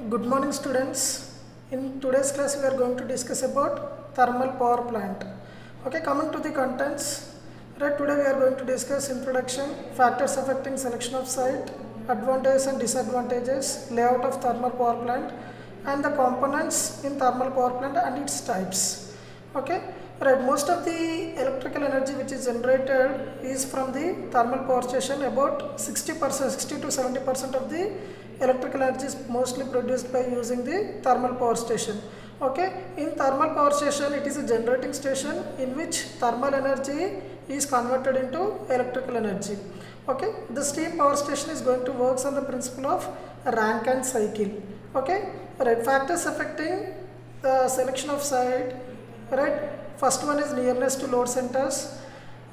Good morning students. In today's class we are going to discuss about thermal power plant. Okay, coming to the contents. Right, today we are going to discuss introduction, factors affecting selection of site, advantages and disadvantages, layout of thermal power plant and the components in thermal power plant and its types. Okay, right, most of the electrical energy which is generated is from the thermal power station. About 60%, 60 to 70% of the electrical energy is mostly produced by using the thermal power station. Okay, in thermal power station it is a generating station in which thermal energy is converted into electrical energy. Okay, the steam power station is going to work on the principle of Rankine cycle. Okay, right, factors affecting the selection of site. Right, first one is nearness to load centers.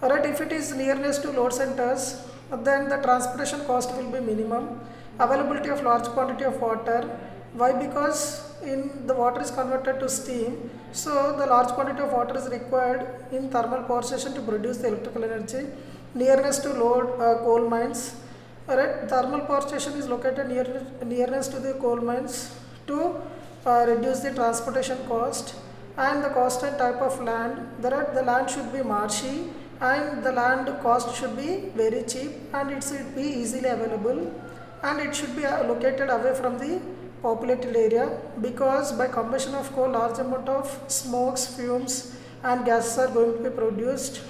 Right, if it is nearness to load centers, then the transportation cost will be minimum. Availability of large quantity of water. Why? Because in the water is converted to steam, so the large quantity of water is required in thermal power station to produce the electrical energy. Nearness to load coal mines. Right, thermal power station is located nearness to the coal mines to reduce the transportation cost and the cost and type of land. The land should be marshy and the land cost should be very cheap and it should be easily available and it should be located away from the populated area, because by combustion of coal large amount of smokes, fumes and gases are going to be produced.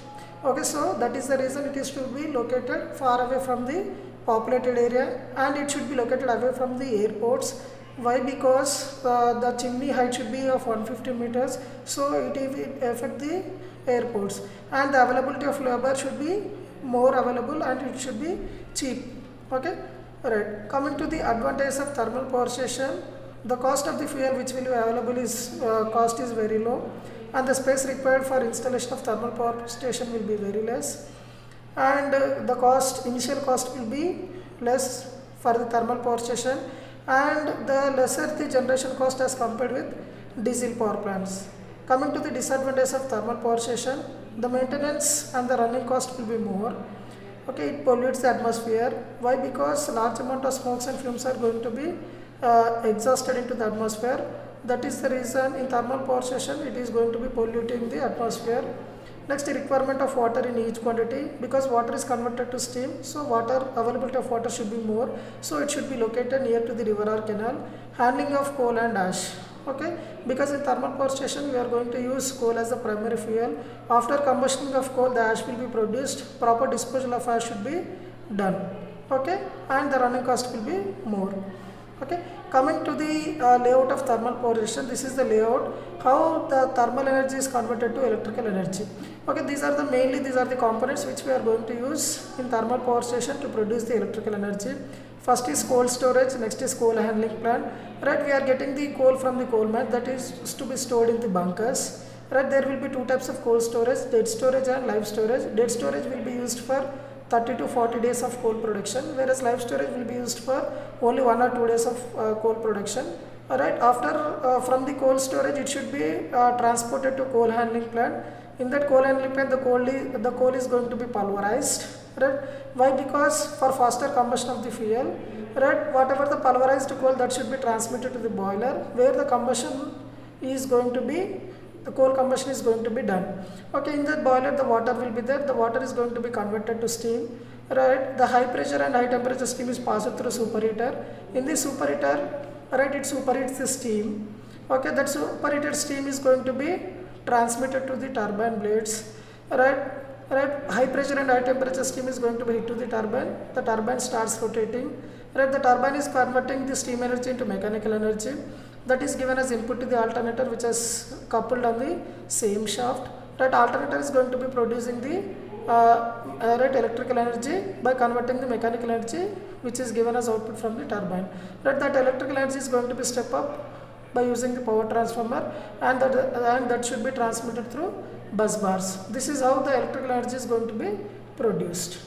Okay, so that is the reason it is to be located far away from the populated area and it should be located away from the airports. Why? Because the chimney height should be of 150 meters, so it will affect the airports and the availability of labor should be more available and it should be cheap. Okay, right. Coming to the advantages of thermal power station, the cost of the fuel which will be available is cost is very low and the space required for installation of thermal power station will be very less and the initial cost will be less for the thermal power station and the lesser the generation cost as compared with diesel power plants. Coming to the disadvantage of thermal power station, the maintenance and the running cost will be more. Okay, it pollutes the atmosphere. Why? Because large amount of smokes and fumes are going to be exhausted into the atmosphere. That is the reason in thermal power station it is going to be polluting the atmosphere. Next, the requirement of water in each quantity, because water is converted to steam, so availability of water should be more, so it should be located near to the river or canal. Handling of coal and ash. Okay, because in thermal power station we are going to use coal as the primary fuel. After combustion of coal the ash will be produced, proper disposal of ash should be done. Okay, and the running cost will be more. Okay, coming to the layout of thermal power station, this is the layout, how the thermal energy is converted to electrical energy. Okay, these are the components which we are going to use in thermal power station to produce the electrical energy. First is coal storage, next is coal handling plant. Right, we are getting the coal from the coal mine, that is to be stored in the bunkers. Right, there will be two types of coal storage, dead storage and live storage. Dead storage will be used for 30 to 40 days of coal production, whereas live storage will be used for only 1 or 2 days of coal production. Alright, after from the coal storage it should be transported to coal handling plant. In that coal handling plant the coal is going to be pulverized. Right, why? Because for faster combustion of the fuel. Right, whatever the pulverized coal, that should be transmitted to the boiler where the combustion is going to be, the coal combustion is going to be done. Okay, in the boiler the water will be there, the water is going to be converted to steam. Right, the high pressure and high temperature steam is passed through superheater. In the superheater, right, it superheats the steam. Okay, that superheated steam is going to be transmitted to the turbine blades. Right, high pressure and high temperature steam is going to be hit to the turbine starts rotating. Right, the turbine is converting the steam energy into mechanical energy, that is given as input to the alternator which is coupled on the same shaft. Right, alternator is going to be producing the electrical energy by converting the mechanical energy which is given as output from the turbine. Right, that electrical energy is going to be step up by using the power transformer and that should be transmitted through bus bars. This is how the electrical energy is going to be produced.